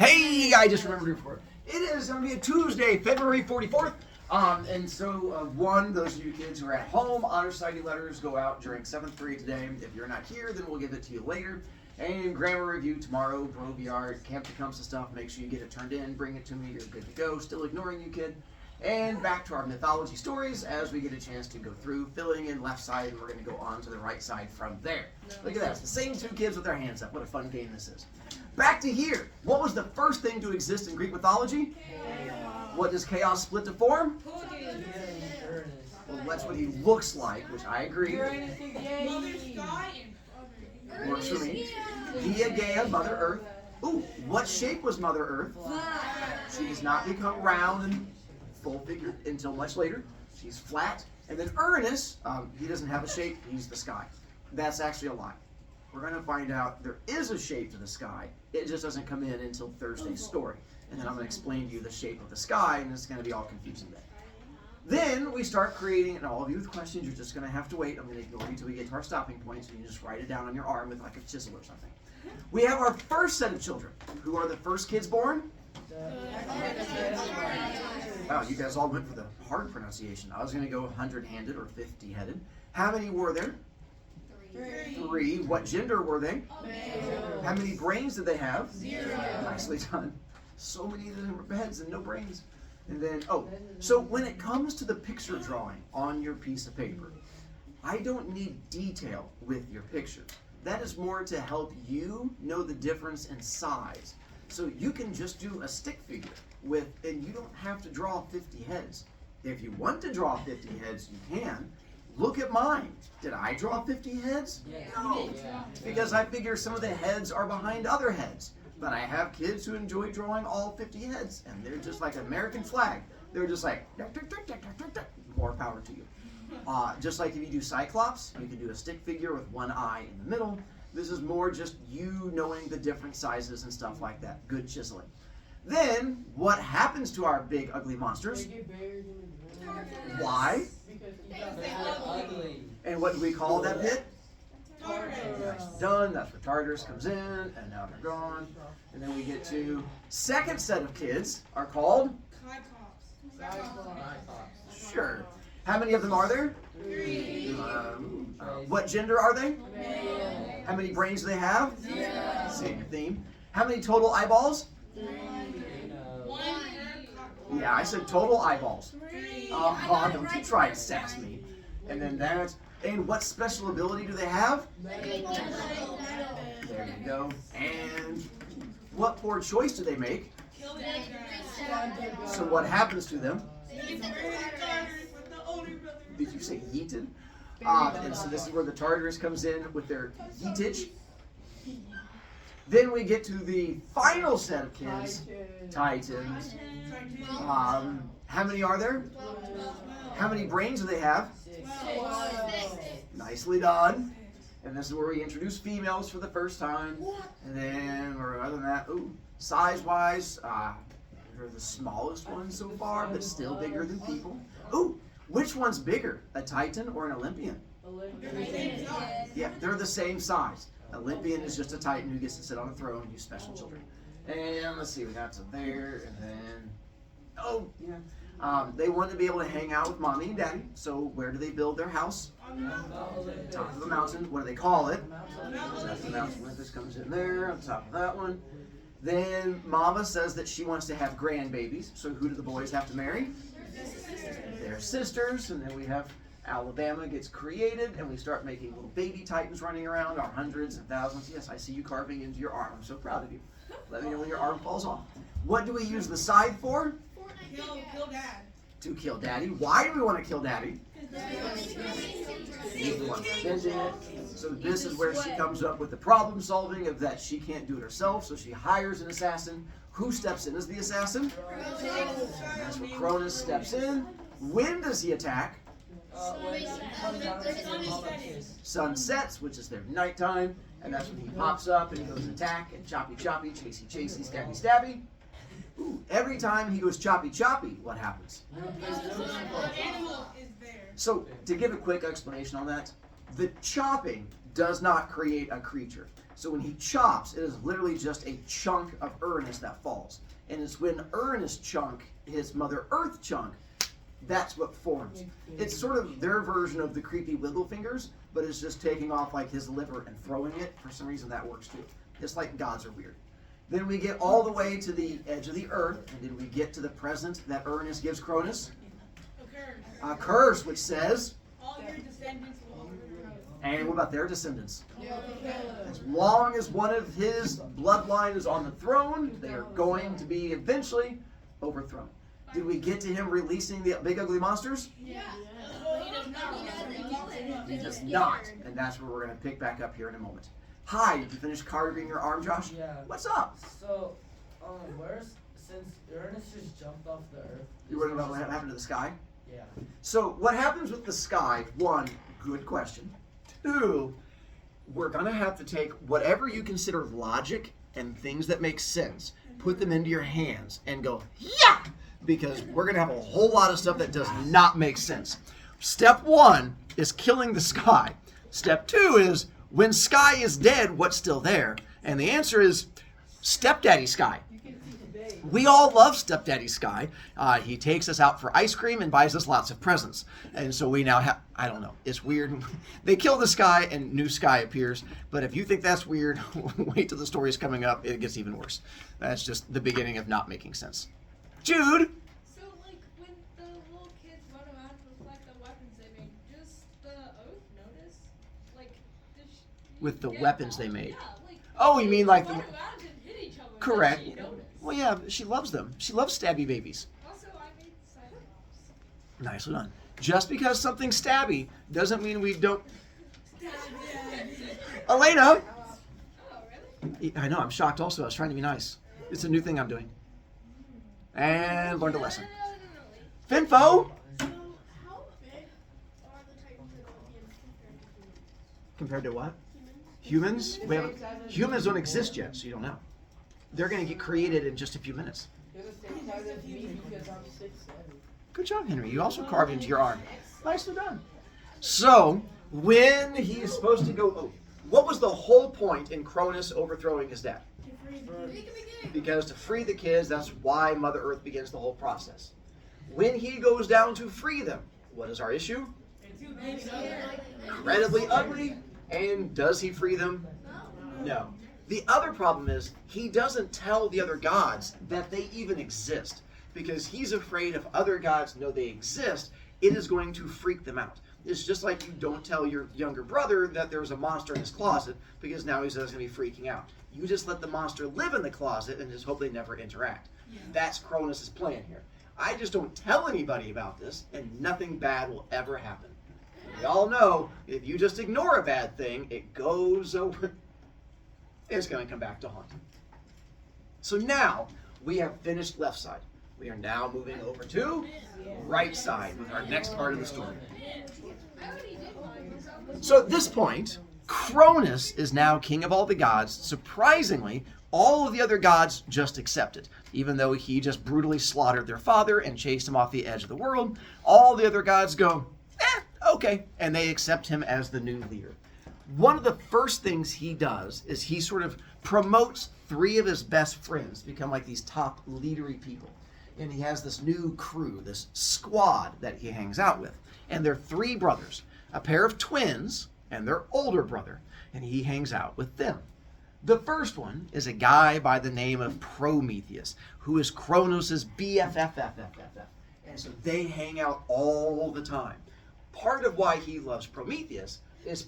Hey, I just remembered before. It is going to be a Tuesday, February 44th. Those of you kids who are at home, honor society letters go out during 7th period today. If you're not here, then we'll give it to you later. And grammar review tomorrow, BroviCast, Camp Tecumseh stuff. Make sure you get it turned in, bring it to me, you're good to go. Still ignoring you, kid. And back to our mythology stories as we get a chance to go through, filling in left side, and we're going to go on to the right side from there. Look at that. It's the same two kids with their hands up. What a fun game this is. Back to here. What was the first thing to exist in Greek mythology? Chaos. What does chaos split to form? Well, that's what he looks like, which I agree. Works for me. Dia Gaia, Mother Earth. Ooh, what shape was Mother Earth? She does not become round and full figured until much later. She's flat. And then Uranus, he doesn't have a shape, he's the sky. That's actually a lie. We're going to find out there is a shape to the sky. It just doesn't come in until Thursday's story. And then I'm going to explain to you the shape of the sky, and it's going to be all confusing then. Then we start creating, and all of you with questions, you're just going to have to wait. I'm going to ignore you until we get to our stopping point, so you can just write it down on your arm with like a chisel or something. We have our first set of children. Who are the first kids born? Wow, you guys all went for the hard pronunciation. I was going to go 100-handed or 50-headed. How many were there? Three. What gender were they? Male. How many brains did they have? 0. Nicely done. So many heads and no brains. And then, so when it comes to the picture drawing on your piece of paper, I don't need detail with your picture. That is more to help you know the difference in size. So you can just do a stick figure and you don't have to draw 50 heads. If you want to draw 50 heads, you can. Look at mine. Did I draw 50 heads? No. Because I figure some of the heads are behind other heads. But I have kids who enjoy drawing all 50 heads, and they're just like an American flag. They're just like, more power to you. Just like if you do Cyclops, you can do a stick figure with one eye in the middle. This is more just you knowing the different sizes and stuff like that. Good chiseling. Then, what happens to our big ugly monsters? Why? And what do we call that pit? Nice done. That's where Tartarus comes in, and now they're gone. And then we get to second set of kids are called? Sure. How many of them are there? 3. What gender are they? Male. How many brains do they have? 0. Same theme. How many total eyeballs? 3. 1. Yeah, I said total eyeballs. 3. Don't you try to sass me. And then that. And what special ability do they have? There you go. And what poor choice do they make? So what happens to them? Did you say yeeted? And so this is where the Tartarus comes in with their yeetage. Then we get to the final set of kids, Titans. How many are there? How many brains do they have? 6. Nicely done. And this is where we introduce females for the first time. And then, or other than that, size-wise, they're the smallest ones so far, but still bigger than people. Which one's bigger, a Titan or an Olympian? Yeah, they're the same size. Olympian is just a Titan who gets to sit on a throne, you special children. And let's see, we got to there, and then, they want to be able to hang out with mommy and daddy. So where do they build their house? Top of the mountain. What do they call it? That's the Mount Olympus comes in there on top of that one. Then mama says that she wants to have grandbabies. So who do the boys have to marry? Their sisters. And then we have Alabama gets created, and we start making little baby Titans running around, our hundreds and thousands. Yes, I see you carving into your arm. I'm so proud of you. Let me know when your arm falls off. What do we use the scythe for? Kill Dad. To kill Daddy. Why do we want to kill Daddy? So this is where she comes up with the problem solving of that she can't do it herself, so she hires an assassin. Who steps in as the assassin? That's where Cronus steps in. When does he attack? Sun sets, which is their nighttime, and that's when he pops up and he goes attack and choppy choppy, chasey chasey, stabby stabby. Every time he goes choppy choppy, what happens? So, to give a quick explanation on that, the chopping does not create a creature. So when he chops, it is literally just a chunk of Uranus that falls. And it's when Uranus chunk, his Mother Earth chunk, that's what forms. It's sort of their version of the creepy wiggle fingers, but it's just taking off like his liver and throwing it. For some reason that works too. It's like gods are weird. Then we get all the way to the edge of the earth, and then we get to the present that Uranus gives Cronus. A curse, which says, all your descendants will overthrow. and what about their descendants? As long as one of his bloodline is on the throne, they are going to be eventually overthrown. Did we get to him releasing the big ugly monsters? Yeah. He does not. And that's where we're going to pick back up here in a moment. Hi, did you finish carving your arm, Josh? Yeah. What's up? So, since Uranus just jumped off the Earth. You worried about what happened to the sky? Yeah. So what happens with the sky? One, good question. Two, we're going to have to take whatever you consider logic and things that make sense, put them into your hands and go, yeah! Because we're going to have a whole lot of stuff that does not make sense. Step one is killing the sky. Step two is, when sky is dead, what's still there? And the answer is Stepdaddy Sky. We all love Stepdaddy Sky. He takes us out for ice cream and buys us lots of presents. And so we now have, I don't know, it's weird. They kill the sky and new sky appears. But if you think that's weird, wait till the story's coming up. It gets even worse. That's just the beginning of not making sense. Jude? So, like, when the little kids run around with, like, the weapons they made, does the Oath notice? Like, does she... With the get weapons they involved? made. Yeah, like... Oh, you mean like the... Run around and hit each other. Correct. Does she notice? Well, yeah, she loves them. She loves stabby babies. Also, I made Cyclops. Nicely done. Just because something's stabby doesn't mean we don't... Elena! Oh, really? I know, I'm shocked also. I was trying to be nice. It's a new thing I'm doing. And learned a lesson. No. Finfo! So, how big are the Titans and Olympians compared Compared to to what? humans? Humans? We haven't, humans don't exist yet, so you don't know. They're going to get created in just a few minutes. You're the same size as me because I'm 6'7". Good job, Henry. You also carved into your arm. Nicely done. So, when he's supposed to go... Oh, what was the whole point in Cronus overthrowing his dad? Because to free the kids, that's why Mother Earth begins the whole process. When he goes down to free them, what is our issue? Incredibly ugly. And does he free them? No. The other problem is he doesn't tell the other gods that they even exist. Because he's afraid if other gods know they exist, it is going to freak them out. It's just like you don't tell your younger brother that there's a monster in his closet because now he's going to be freaking out. You just let the monster live in the closet and just hope they never interact. That's Cronus' plan here. I just don't tell anybody about this and nothing bad will ever happen. We all know if you just ignore a bad thing, it goes over. It's going to come back to haunt you. So now we have finished left side. We are now moving over to right side with our next part of the story. So at this point, Cronus is now king of all the gods. Surprisingly, all of the other gods just accept it. Even though he just brutally slaughtered their father and chased him off the edge of the world, all the other gods go, okay, and they accept him as the new leader. One of the first things he does is he sort of promotes 3 of his best friends to become like these top leadery people. And he has this new crew, this squad that he hangs out with. And they're 3 brothers, a pair of twins, and their older brother. And he hangs out with them. The first one is a guy by the name of Prometheus, who is Cronus' BFF. And so they hang out all the time. Part of why he loves Prometheus is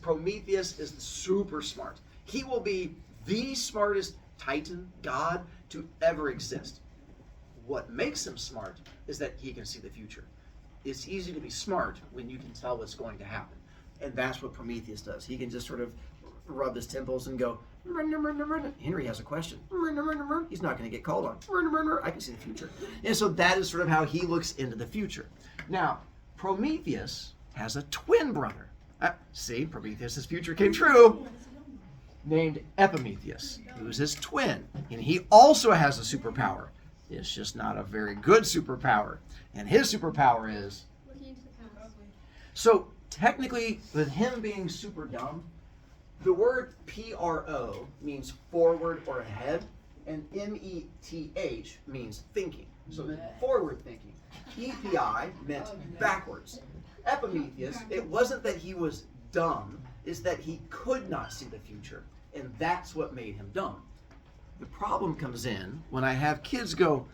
super smart. He will be the smartest Titan god to ever exist. What makes him smart is that he can see the future. It's easy to be smart when you can tell what's going to happen. And that's what Prometheus does. He can just sort of rub his temples and go, Henry has a question. He's not going to get called on. I can see the future. And so that is sort of how he looks into the future. Now, Prometheus has a twin brother. See, Prometheus' future came true. Named Epimetheus, who's his twin. And he also has a superpower. It's just not a very good superpower. And his superpower is... Looking into the past. So, technically, with him being super dumb, The word P-R-O means forward or ahead, and M-E-T-H means thinking. So forward thinking. E-P-I meant backwards. Epimetheus, it wasn't that he was dumb, it's that he could not see the future, and that's what made him dumb. The problem comes in when I have kids go,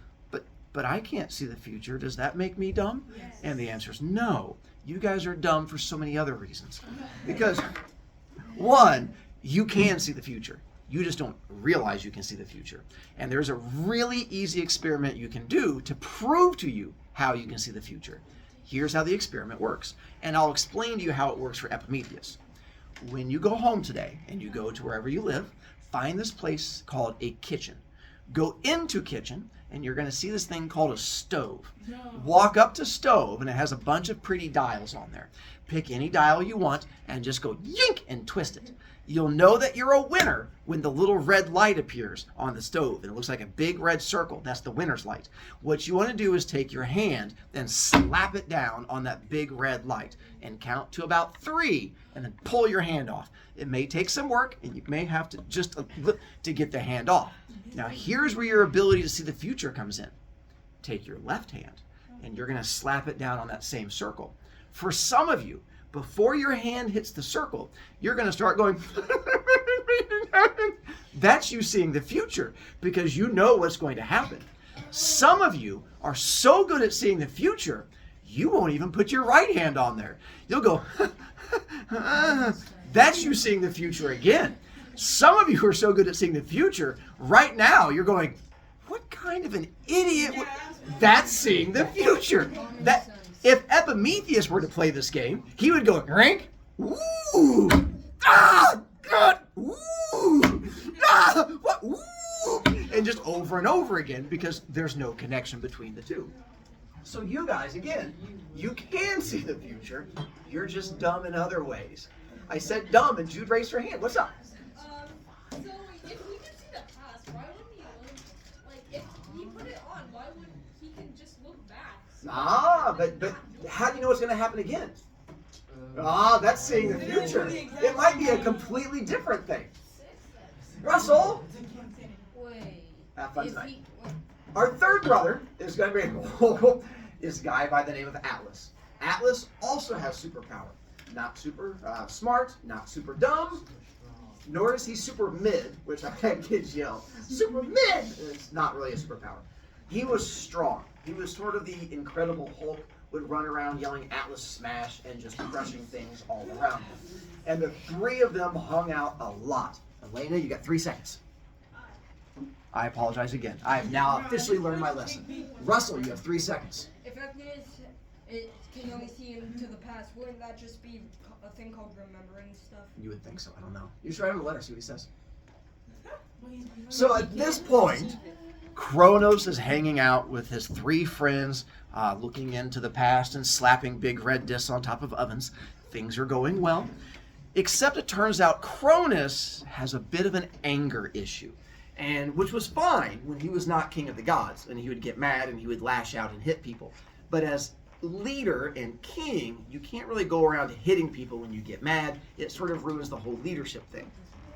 but I can't see the future. Does that make me dumb? Yes. And the answer is no. You guys are dumb for so many other reasons. Because, one, you can see the future. You just don't realize you can see the future. And there's a really easy experiment you can do to prove to you how you can see the future. Here's how the experiment works. And I'll explain to you how it works for Epimetheus. When you go home today and you go to wherever you live, find this place called a kitchen. Go into kitchen and you're going to see this thing called a stove. Walk up to stove and it has a bunch of pretty dials on there. Pick any dial you want and just go yink and twist it. You'll know that you're a winner when the little red light appears on the stove. And it looks like a big red circle. That's the winner's light. What you want to do is take your hand and slap it down on that big red light and count to about 3 and then pull your hand off. It may take some work and you may have to to get the hand off. Now here's where your ability to see the future comes in. Take your left hand and you're going to slap it down on that same circle. For some of you, before your hand hits the circle, you're going to start going, that's you seeing the future because you know what's going to happen. Some of you are so good at seeing the future, you won't even put your right hand on there. You'll go, that's you seeing the future again. Some of you are so good at seeing the future, right now you're going, what kind of an idiot? That's seeing the future. That. If Epimetheus were to play this game, he would go, rank, woo, ah, God, woo, ah, what, woo, and just over and over again because there's no connection between the two. So you guys, again, you can see the future. You're just dumb in other ways. I said dumb and Jude raised her hand. What's up? So if he can see the past, why wouldn't he look, like, if he put it on, why wouldn't he can just look back? But how do you know what's going to happen again? That's seeing the future. It might be a completely different thing. Russell! Wait. Have fun tonight. Our third brother is going to be this guy by the name of Atlas. Atlas also has superpower. Not super smart, not super dumb, nor is he super mid, which I had kids yell, super mid! It's not really a superpower. He was strong. He was sort of the Incredible Hulk, would run around yelling Atlas smash and just crushing things all around him. And the three of them hung out a lot. Elena, you got 3 seconds. I apologize again. I have now officially learned my lesson. Russell, you have 3 seconds. If it can only see into the past, wouldn't that just be a thing called remembering stuff? You would think so. I don't know. You should write him a letter, see what he says. So at this point, Cronus is hanging out with his 3 friends, looking into the past and slapping big red discs on top of ovens. Things are going well. Except it turns out Cronus has a bit of an anger issue, and which was fine when he was not king of the gods, and he would get mad and he would lash out and hit people. But as leader and king, you can't really go around hitting people when you get mad. It sort of ruins the whole leadership thing.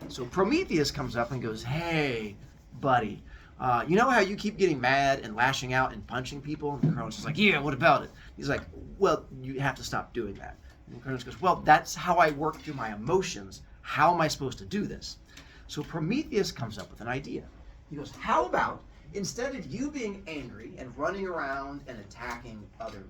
So Prometheus comes up and goes, hey, buddy, you know how you keep getting mad and lashing out and punching people? And Cronus is like, yeah, what about it? He's like, well, you have to stop doing that. And Cronus goes, well, that's how I work through my emotions. How am I supposed to do this? So Prometheus comes up with an idea. He goes, how about instead of you being angry and running around and attacking other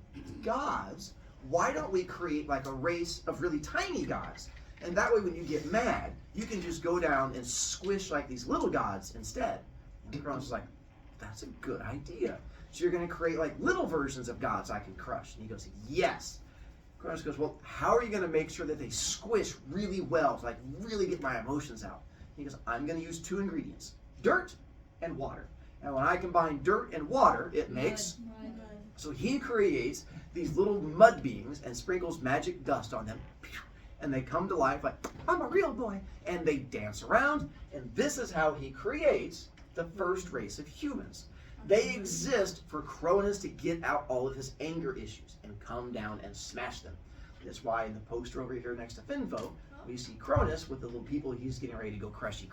gods, why don't we create like a race of really tiny gods? And that way when you get mad, you can just go down and squish like these little gods instead. And Cronus is like, that's a good idea. So you're going to create like little versions of gods I can crush. And he goes, yes. Cronus goes, well, how are you going to make sure that they squish really well to like really get my emotions out? He goes, I'm going to use 2 ingredients, dirt and water. And when I combine dirt and water, it makes mud. So he creates these little mud beings and sprinkles magic dust on them. And they come to life like, I'm a real boy. And they dance around. And this is how he creates the first race of humans. They exist for Cronus to get out all of his anger issues and come down and smash them. That's why in the poster over here next to Finvo, we see Cronus with the little people he's getting ready to go crushy.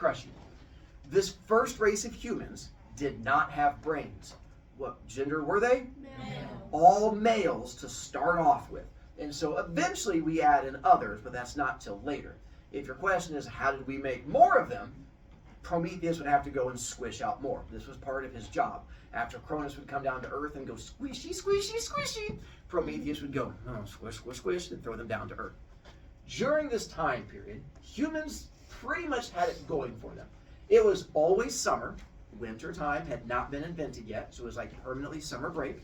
This first race of humans did not have brains. What gender were they? Male. All males to start off with. And so eventually we add in others, but that's not till later. If your question is how did we make more of them, Prometheus would have to go and squish out more. This was part of his job. After Cronus would come down to Earth and go squishy, squishy, squishy, Prometheus would go squish, squish, squish, and throw them down to Earth. During this time period, humans pretty much had it going for them. It was always summer. Winter time had not been invented yet, so it was like permanently summer break.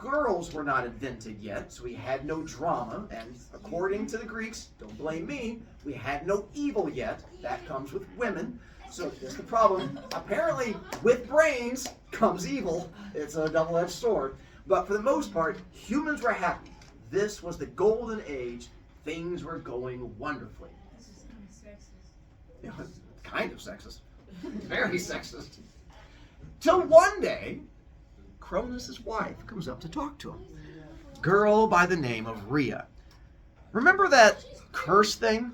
Girls were not invented yet, so we had no drama, and according to the Greeks, don't blame me, we had no evil yet. That comes with women. So here's the problem. Apparently, with brains comes evil. It's a double-edged sword. But for the most part, humans were happy. This was the golden age. Things were going wonderfully. This is kind of sexist. It was kind of sexist. Very sexist. Till one day, Cronus' wife comes up to talk to him. Girl by the name of Rhea. Remember that curse thing?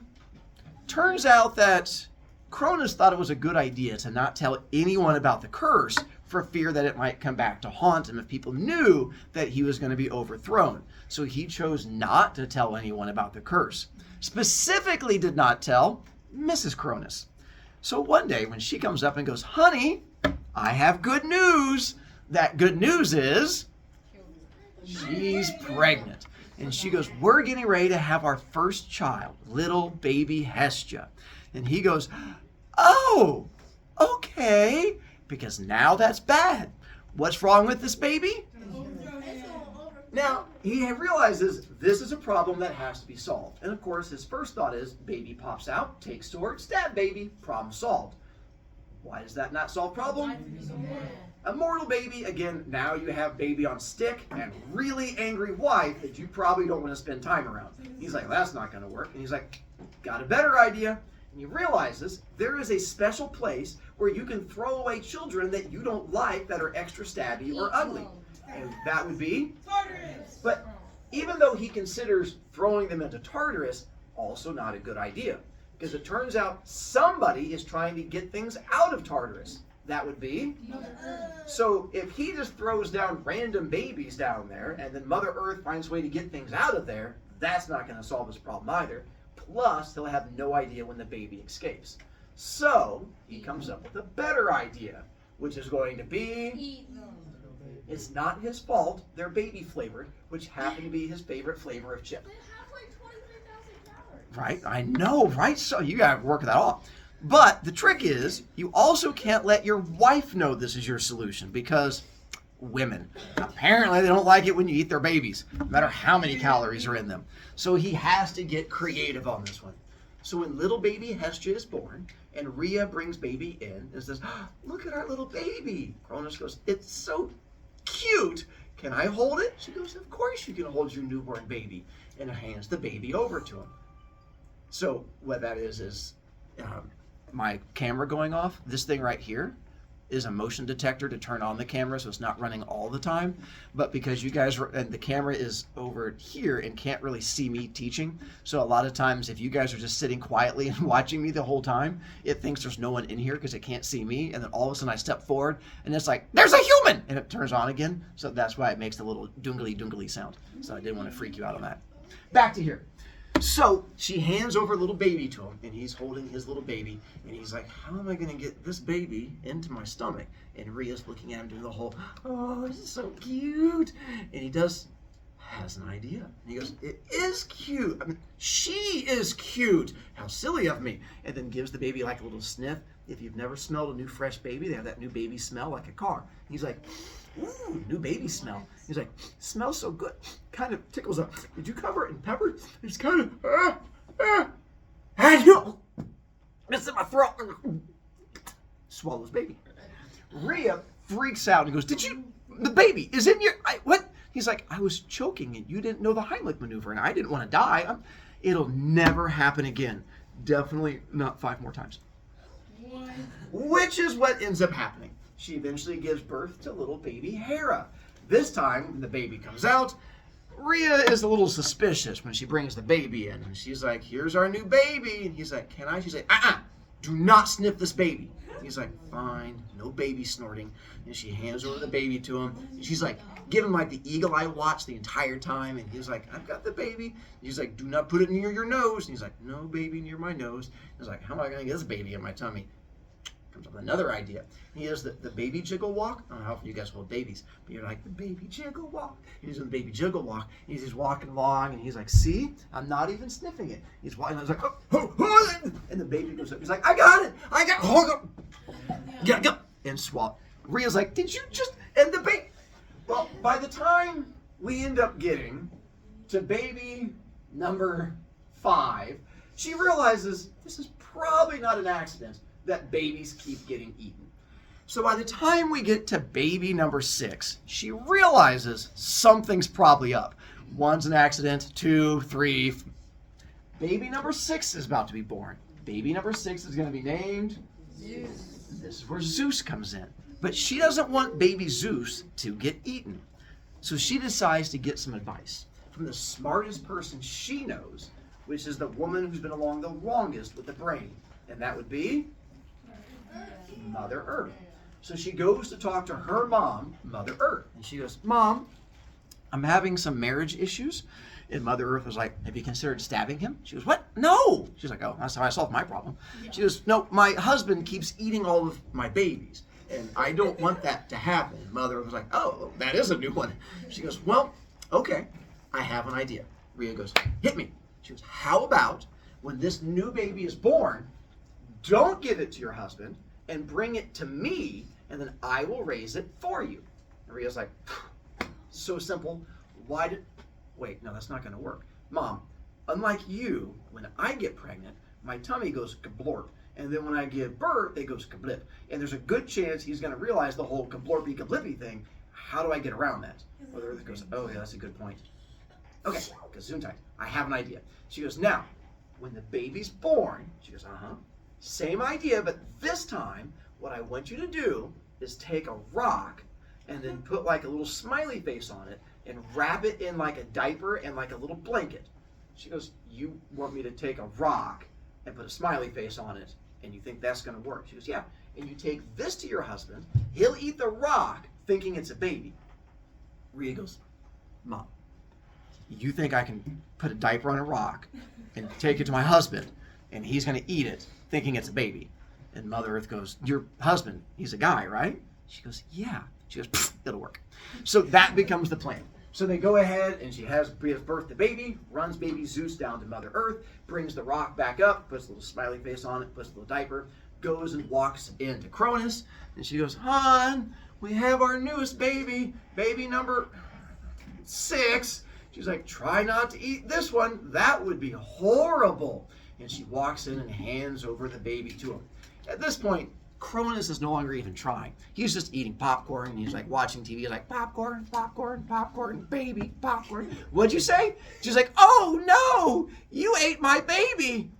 Turns out that Cronus thought it was a good idea to not tell anyone about the curse for fear that it might come back to haunt him if people knew that he was going to be overthrown. So he chose not to tell anyone about the curse. Specifically did not tell Mrs. Cronus. So one day when she comes up and goes, honey, I have good news. That good news is she's pregnant. And she goes, we're getting ready to have our first child, little baby Hestia. And he goes, oh, okay, because now that's bad. What's wrong with this baby? Now, he realizes this is a problem that has to be solved. And of course, his first thought is, baby pops out, takes sword, stab baby, problem solved. Why does that not solve problem? Immortal baby, again, now you have baby on stick and really angry wife that you probably don't want to spend time around. He's like, that's not going to work. And he's like, got a better idea. And he realizes there is a special place where you can throw away children that you don't like that are extra stabby or ugly. And that would be Tartarus. But even though he considers throwing them into Tartarus, also not a good idea. Because it turns out somebody is trying to get things out of Tartarus. That would be Mother Earth. So if he just throws down random babies down there and then Mother Earth finds a way to get things out of there, that's not going to solve his problem either. Plus, he'll have no idea when the baby escapes. So he comes up with a better idea, which is going to be Eat them. it's not his fault. They're baby flavored, which happen to be his favorite flavor of chip. They have like 23,000 calories. Right? I know, right? So you got to work that off. But the trick is, you also can't let your wife know this is your solution because women, apparently they don't like it when you eat their babies, no matter how many calories are in them. So he has to get creative on this one. So when little baby Hestia is born, and Rhea brings baby in and says, look at our little baby. Cronus goes, it's so cute. Can I hold it? She goes, of course you can hold your newborn baby. And hands the baby over to him. So what that is my camera going off. This thing right here is a motion detector to turn on the camera so it's not running all the time. But because you guys and the camera is over here and can't really see me teaching, so a lot of times if you guys are just sitting quietly and watching me the whole time, it thinks there's no one in here because it can't see me, and then all of a sudden I step forward and it's like, there's a human! And it turns on again, so that's why it makes the little dungly sound. So I didn't want to freak you out on that. Back to here. So she hands over a little baby to him, and he's holding his little baby, and he's like, how am I going to get this baby into my stomach? And Rhea's looking at him doing the whole, oh, this is so cute. And he has an idea. And he goes, it is cute. I mean, she is cute. How silly of me. And then gives the baby like a little sniff. If you've never smelled a new fresh baby, they have that new baby smell like a car. He's like, ooh, new baby smell. He's like, smells so good. Kind of tickles up. Did you cover it in pepper? It's kind of, it's in my throat. Swallows baby. Rhea freaks out and goes, the baby is in your, what? He's like, I was choking and you didn't know the Heimlich maneuver and I didn't want to die. It'll never happen again. Definitely not 5 more times. What? Which is what ends up happening. She eventually gives birth to little baby Hera. This time, when the baby comes out, Rhea is a little suspicious when she brings the baby in. And she's like, here's our new baby. And he's like, can I? She's like, do not sniff this baby. He's like, fine, no baby snorting. And she hands over the baby to him. And she's like, give him like the eagle eye watch the entire time. And he's like, I've got the baby. And he's like, do not put it near your nose. And he's like, no baby near my nose. He's like, how am I going to get this baby in my tummy? Comes up with another idea. He does the baby jiggle walk. I don't know how often you guys hold babies, but you're like, the baby jiggle walk. He's doing the baby jiggle walk. He's just walking along, and he's like, see? I'm not even sniffing it. He's walking, and I was like, and the baby goes up. He's like, I got it. Go. And swallow. Rhea's like, did you just, and the baby. Well, by the time we end up getting to baby number 5, she realizes this is probably not an accident that babies keep getting eaten. So by the time we get to baby number 6, she realizes something's probably up. 1's an accident, 2, 3. Baby number 6 is about to be born. Baby number 6 is going to be named Zeus. This is where Zeus comes in. But she doesn't want baby Zeus to get eaten. So she decides to get some advice from the smartest person she knows, which is the woman who's been along the longest with the brain. And that would be Mother Earth. So she goes to talk to her mom, Mother Earth. And she goes, Mom, I'm having some marriage issues. And Mother Earth was like, have you considered stabbing him? She goes, what? No. She's like, oh, that's how I solved my problem. She goes, no, my husband keeps eating all of my babies. And I don't want that to happen. Mother Earth was like, oh, that is a new one. She goes, well, okay, I have an idea. Rhea goes, hit me. She goes, how about when this new baby is born, don't give it to your husband and bring it to me, and then I will raise it for you. And Rhea's like, so simple. Wait, no, that's not going to work. Mom, unlike you, when I get pregnant, my tummy goes kablorp. And then when I give birth, it goes kablip. And there's a good chance he's going to realize the whole kablorpy kablippy thing. How do I get around that? Mother Earth goes, oh, yeah, that's a good point. Okay, Gesundheit, I have an idea. She goes, now, when the baby's born, she goes, same idea, but this time, what I want you to do is take a rock and then put like a little smiley face on it and wrap it in like a diaper and like a little blanket. She goes, you want me to take a rock and put a smiley face on it, and you think that's going to work? She goes, yeah. And you take this to your husband, he'll eat the rock thinking it's a baby. Rhea goes, Mom, you think I can put a diaper on a rock and take it to my husband, and he's going to eat it thinking it's a baby? And Mother Earth goes, your husband, he's a guy, right? She goes, yeah. She goes, it'll work. So that becomes the plan. So they go ahead, and she gives birth to baby, runs baby Zeus down to Mother Earth, brings the rock back up, puts a little smiley face on it, puts a little diaper, goes and walks into Cronus, and she goes, hon, we have our newest baby, baby number 6. She's like, try not to eat this one. That would be horrible. And she walks in and hands over the baby to him. At this point, Cronus is no longer even trying. He's just eating popcorn, and he's like watching TV. He's like, popcorn, popcorn, popcorn, baby, popcorn. What'd you say? She's like, oh no, you ate my baby.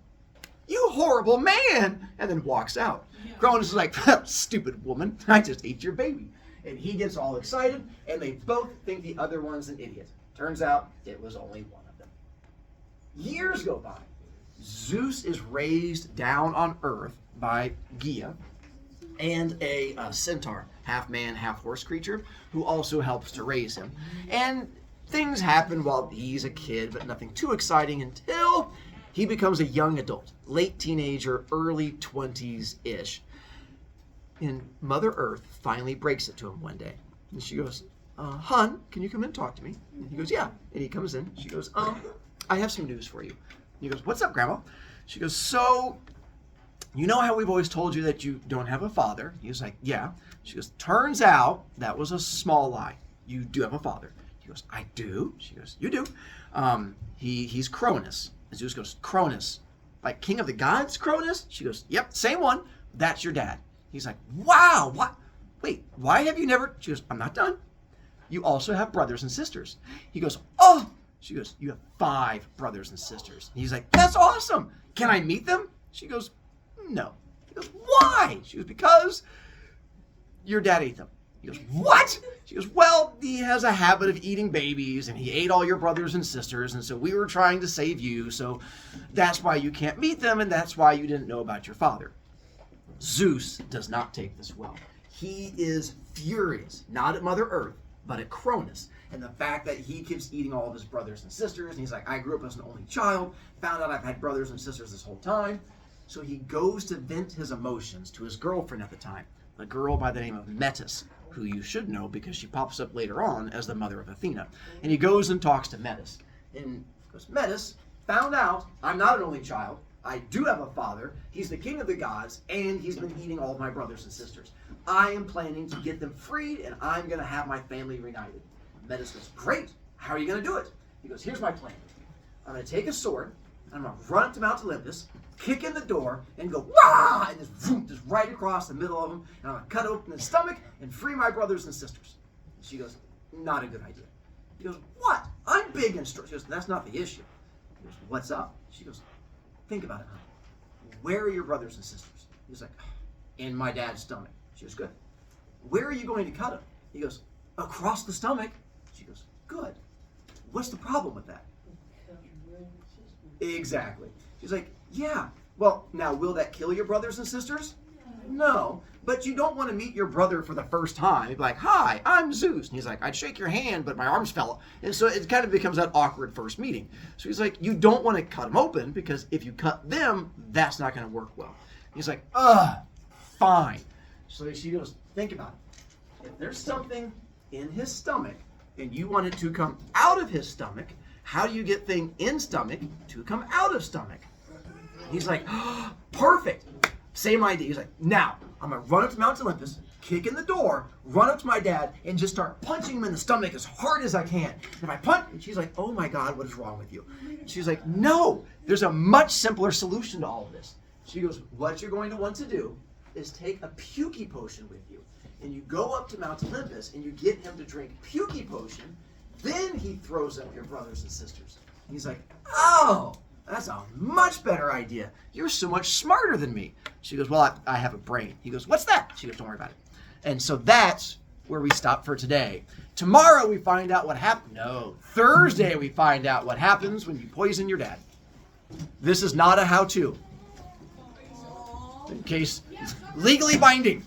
You horrible man. And then walks out. Yeah. Cronus is like, stupid woman, I just ate your baby. And he gets all excited, and they both think the other one's an idiot. Turns out it was only one of them. Years go by. Zeus is raised down on Earth by Gaia and a centaur, half man, half horse creature, who also helps to raise him. And things happen while he's a kid, but nothing too exciting until he becomes a young adult, late teenager, early 20s-ish. And Mother Earth finally breaks it to him one day. And she goes, hon, can you come in and talk to me? And he goes, yeah. And he comes in. She goes, I have some news for you. And he goes, what's up, Grandma? She goes, so, you know how we've always told you that you don't have a father? He was like, yeah. She goes, turns out that was a small lie. You do have a father. He goes, I do? She goes, you do. He's Cronus. And Zeus goes, Cronus, like king of the gods, Cronus? She goes, yep, same one. That's your dad. He's like, wow, what? Wait, why have you never? She goes, I'm not done. You also have brothers and sisters. He goes, oh. She goes, you have 5 brothers and sisters. And he's like, that's awesome. Can I meet them? She goes, no. He goes, why? She goes, because your dad ate them. He goes, what? She goes, well, he has a habit of eating babies, and he ate all your brothers and sisters, and so we were trying to save you, so that's why you can't meet them, and that's why you didn't know about your father. Zeus does not take this well. He is furious, not at Mother Earth, but at Cronus, and the fact that he keeps eating all of his brothers and sisters, and he's like, I grew up as an only child, found out I've had brothers and sisters this whole time, so he goes to vent his emotions to his girlfriend at the time, a girl by the name of Metis, who you should know because she pops up later on as the mother of Athena. And he goes and talks to Metis. And goes, Metis, found out I'm not an only child. I do have a father. He's the king of the gods, and he's been eating all of my brothers and sisters. I am planning to get them freed, and I'm going to have my family reunited. Metis goes, great. How are you going to do it? He goes, here's my plan. I'm going to take a sword, and I'm going to run up to Mount Olympus, kick in the door, and go, wah! And just, vroom, just right across the middle of him, and I'm going to cut open his stomach and free my brothers and sisters. She goes, not a good idea. He goes, what? I'm big and strong. She goes, that's not the issue. He goes, what's up? She goes, think about it, honey. Where are your brothers and sisters? He's like, in my dad's stomach. She goes, good. Where are you going to cut him? He goes, across the stomach. She goes, good. What's the problem with that? Exactly. She's like, yeah. Well, now, will that kill your brothers and sisters? No. But you don't want to meet your brother for the first time. You'd be like, hi, I'm Zeus. And he's like, I'd shake your hand, but my arms fell. And so it kind of becomes that awkward first meeting. So he's like, you don't want to cut them open because if you cut them, that's not going to work well. He's like, fine. So she goes, think about it. If there's something in his stomach and you want it to come out of his stomach, how do you get thing in stomach to come out of stomach? He's like, oh, perfect. Same idea. He's like, now, I'm going to run up to Mount Olympus, kick in the door, run up to my dad, and just start punching him in the stomach as hard as I can. And if I punch, and she's like, oh my God, what is wrong with you? And she's like, no, there's a much simpler solution to all of this. She goes, what you're going to want to do is take a pukey potion with you. And you go up to Mount Olympus, and you get him to drink pukey potion. Then he throws up your brothers and sisters. And he's like, oh, that's a much better idea. You're so much smarter than me. She goes, well, I have a brain. He goes, what's that? She goes, don't worry about it. And so that's where we stop for today. Tomorrow we find out what happened. No, Thursday we find out what happens when you poison your dad. This is not a how-to. In case, legally binding.